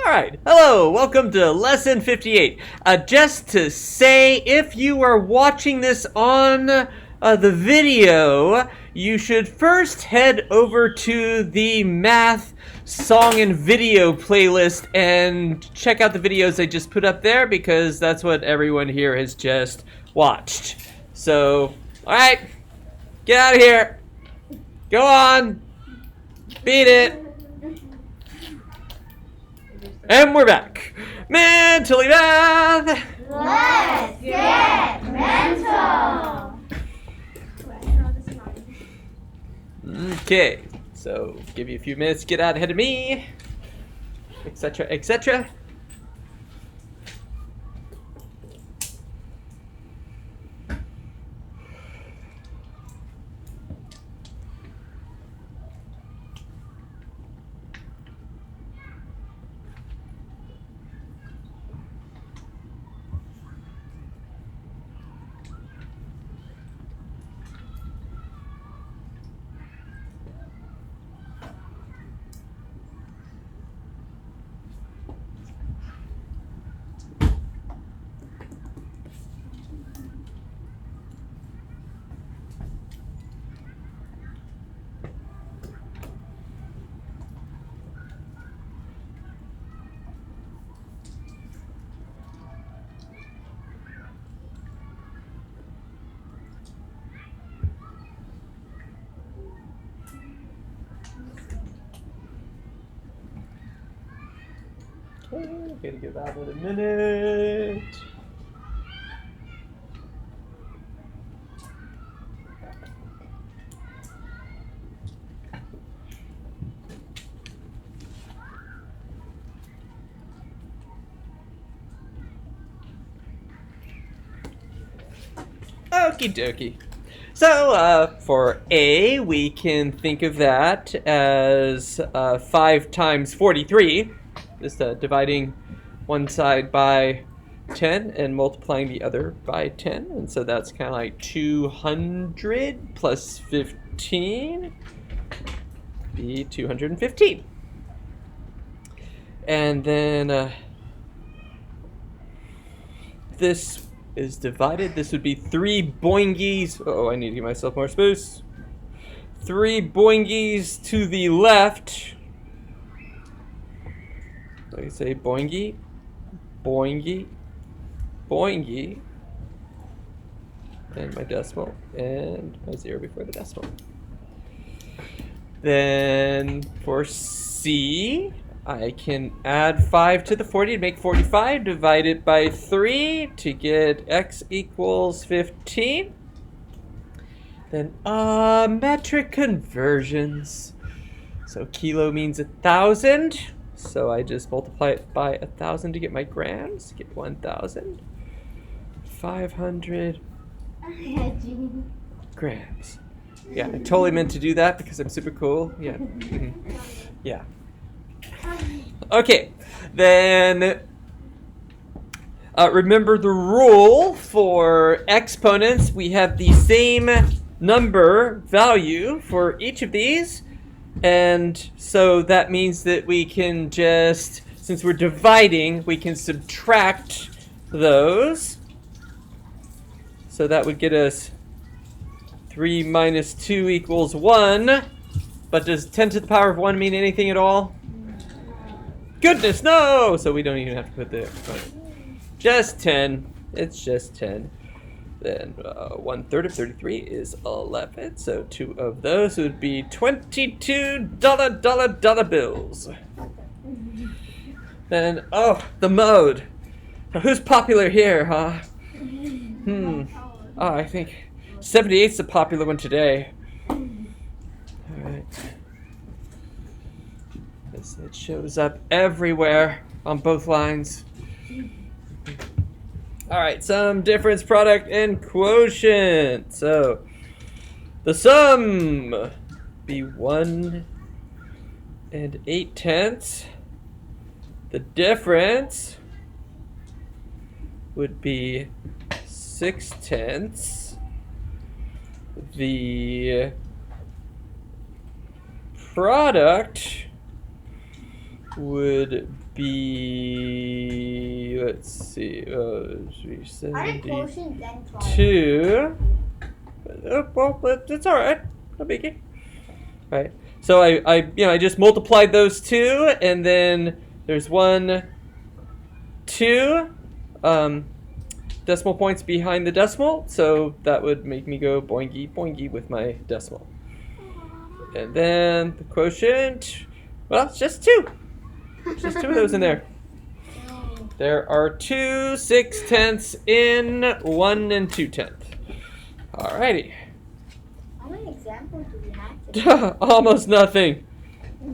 All right, hello, welcome to lesson 58. Just to say, if you are watching this on the video, you should first head over to the math song and video playlist and check out the videos I just put up there, because that's what everyone here has just watched. So, all right, get out of here. Go on, beat it. And we're back. Mentally Math! Let's get mental! Okay, so give you a few minutes to get out ahead of me, etc., etc. Okay, gonna give that in a minute. Okie dokie. So, for A, we can think of that as 5 times 43. Just dividing one side by 10 and multiplying the other by 10. And so that's kind of like 200 plus 15 be 215. And then this is divided. This would be 3 boingies. Oh, I need to give myself more space. 3 boingies to the left. So you say boingy, boingy, boingy, and my decimal, and my 0 before the decimal. Then for C, I can add 5 to the 40 to make 45, divide it by 3 to get x equals 15. Then metric conversions. So kilo means 1,000. So I just multiply it by 1,000 to get my grams. Get 1,000. 500 grams. Yeah, I totally meant to do that because I'm super cool. Yeah. Yeah. Okay. Then remember the rule for exponents. We have the same number value for each of these. And so that means that we can just, since we're dividing, we can subtract those. So that would get us 3 minus 2 equals 1. But does 10 to the power of 1 mean anything at all? Goodness, no! So we don't even have to put the, just 10. It's just 10. Then 1/3 of 33 is 11. So 2 of those would be $22 bills. Then, oh, the mode. Now, who's popular here, huh? Oh, I think 78's the popular one today. Alright. It shows up everywhere on both lines. Alright, sum, difference, product, and quotient. So, the sum be 1 8/10. The difference would be 6/10. The product would be, let's see, I did 72. quotient then trial. Well, that's all right. No biggie. All right. So I just multiplied those two, and then there's 1, 2 decimal points behind the decimal, so that would make me go boingy boingy with my decimal. And then the quotient, well, it's just 2. Just 2 of those in there. There are 2 6/10ths in 1 2/10. Alrighty. How many examples do we have today? Almost nothing.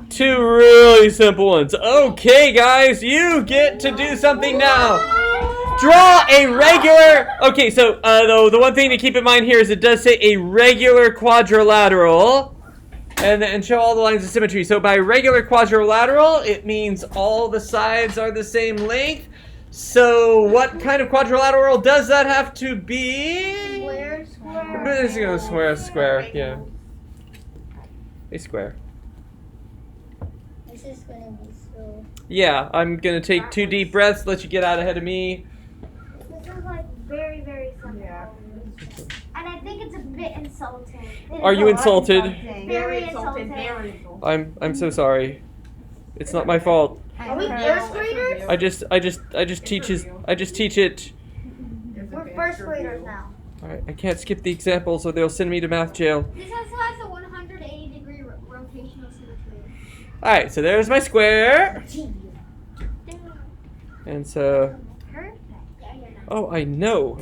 2 really simple ones. Okay, guys, you get to do something now. Draw a regular. Okay, so though the one thing to keep in mind here is it does say a regular quadrilateral, and show all the lines of symmetry. So by regular quadrilateral, it means all the sides are the same length. So what kind of quadrilateral does that have to be? Square, square. It's gonna square, yeah. A square. This is gonna be so. Yeah, I'm gonna take 2 deep breaths, let you get out ahead of me. This is like very, very simple. Yeah. And I think it's a bit insulting. Are you insulted? Very insulting. I'm so sorry. It's not my fault. Are we first graders? I just teach it. We're first graders now. Alright, I can't skip the examples or they'll send me to math jail. This also has a 180-degree rotational symmetry. Alright, so there's my square. And so, Perfect. Yeah, you're not. oh, I know.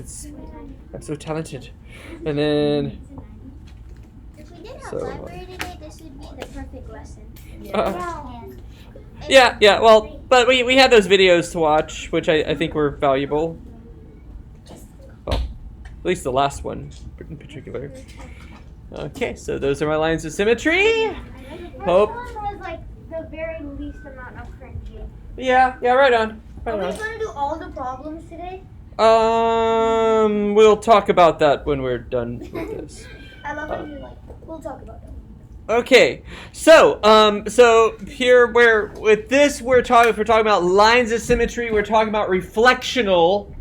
I'm so talented. And then, If we did have So, library today, this would be the perfect lesson. yeah, well, but we had those videos to watch, which I think were valuable. Well, at least the last one in particular. Okay, so those are my lines of symmetry. Hope. First one was like the very least amount of cringy. Yeah, right on. Are Right we on. going to do all the problems today? We'll talk about that when we're done with this. I love when you like. We'll talk about them. Okay, so here we're talking about lines of symmetry. We're talking about reflectional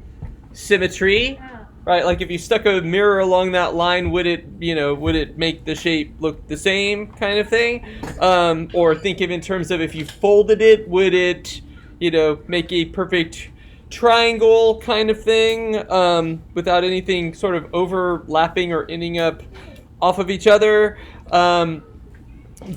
symmetry, right? Like if you stuck a mirror along that line, would it make the shape look the same, kind of thing? Or think of in terms of if you folded it, would it, make a perfect triangle kind of thing, without anything sort of overlapping or ending up off of each other.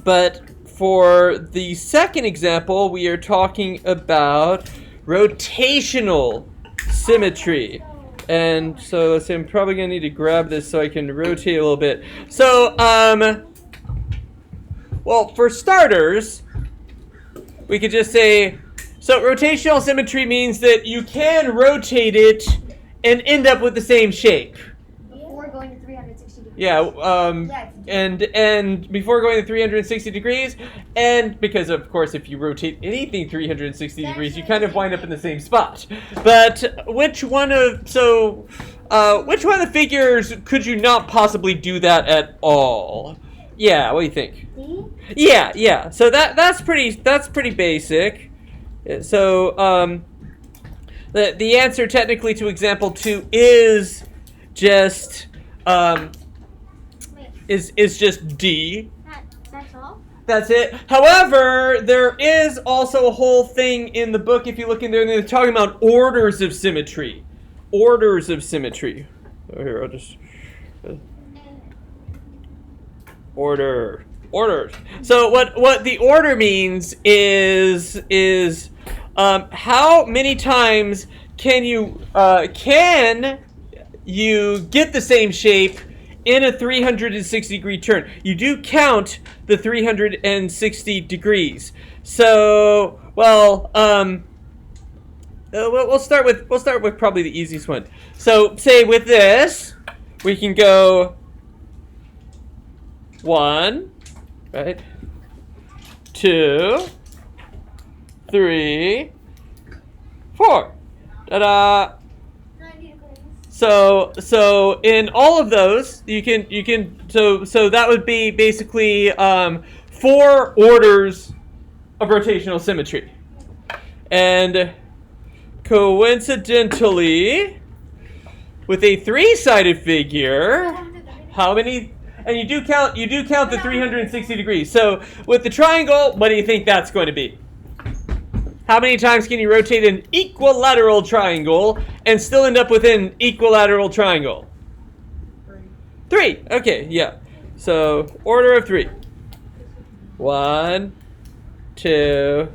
But for the second example, we are talking about rotational symmetry. And so let's see, I'm probably going to need to grab this so I can rotate a little bit. So, well, for starters, we could just say, so rotational symmetry means that you can rotate it and end up with the same shape. Before going to 360 degrees. Yeah, and before going to 360 degrees, and because of course if you rotate anything 360 degrees, you kind of wind up in the same spot. But which one of the figures could you not possibly do that at all? Yeah, what do you think? D? Yeah. So that's pretty basic. So the answer technically to example 2 is just is just D. That's all? That's it. However, there is also a whole thing in the book, if you look in there, and they're talking about orders of symmetry. Orders of symmetry. Oh, here, I'll just... Orders. So what the order means is how many times can you get the same shape in a 360 degree turn? You do count the 360 degrees. So, well, we'll start with probably the easiest one. So, say with this, we can go 1, right? 2, 3, 4. Ta-da! So in all of those, you can so that would be basically 4 orders of rotational symmetry. And coincidentally, with a three-sided figure, how many? And you do count the 360 degrees. So with the triangle, what do you think that's going to be? How many times can you rotate an equilateral triangle and still end up with an equilateral triangle? 3. Okay, yeah. So order of 3. 1, 2,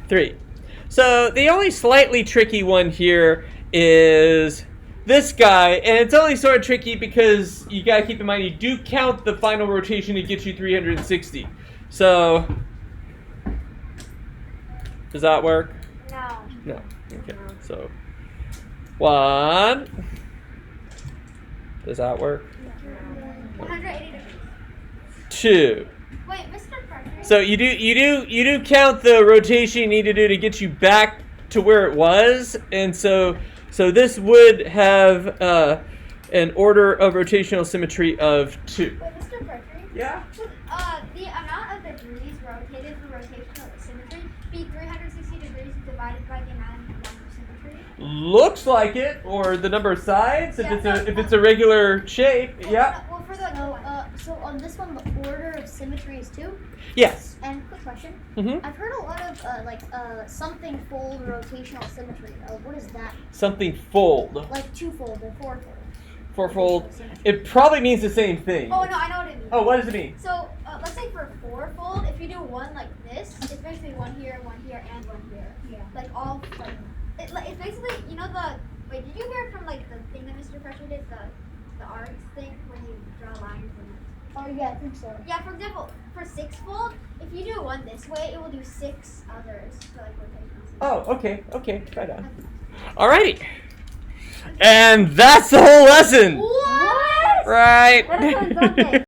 3. So the only slightly tricky one here is this guy, and it's only sort of tricky because you gotta keep in mind you do count the final rotation to get you 360. So does that work? No. No. Okay. So 1. Does that work? 180 degrees. 2. Wait, Mr. Frederick. So you do count the rotation you need to do to get you back to where it was, and so this would have an order of rotational symmetry of 2. Wait, Mr. Frederick. Yeah. The amount of degrees rotated for rotational symmetry be 360 degrees divided by the amount of number symmetry. Looks like it, or the number of sides if Yeah, it's a regular shape. Yeah. Well, for the So on this one, the order of symmetry is 2. Yes. And quick question. Mhm. I've heard a lot of something fold rotational symmetry. What is that? Something fold. Like 2-fold or 4-fold. Fourfold. Rotational symmetry. It probably means the same thing. Oh no, I know what it means. Oh, what does it mean? So let's say for fourfold, if you do one like this, it's basically one here, and one here. Yeah. Like all like it's basically wait, did you hear from like the thing that Mr. Pressure did, the arcs thing when you draw lines and Oh yeah, I think so. yeah, for example, for sixfold, if you do one this way, it will do 6 others for like rotational symmetry. Oh, okay, right on. Alrighty. And that's the whole lesson. What? Right. That sounds okay.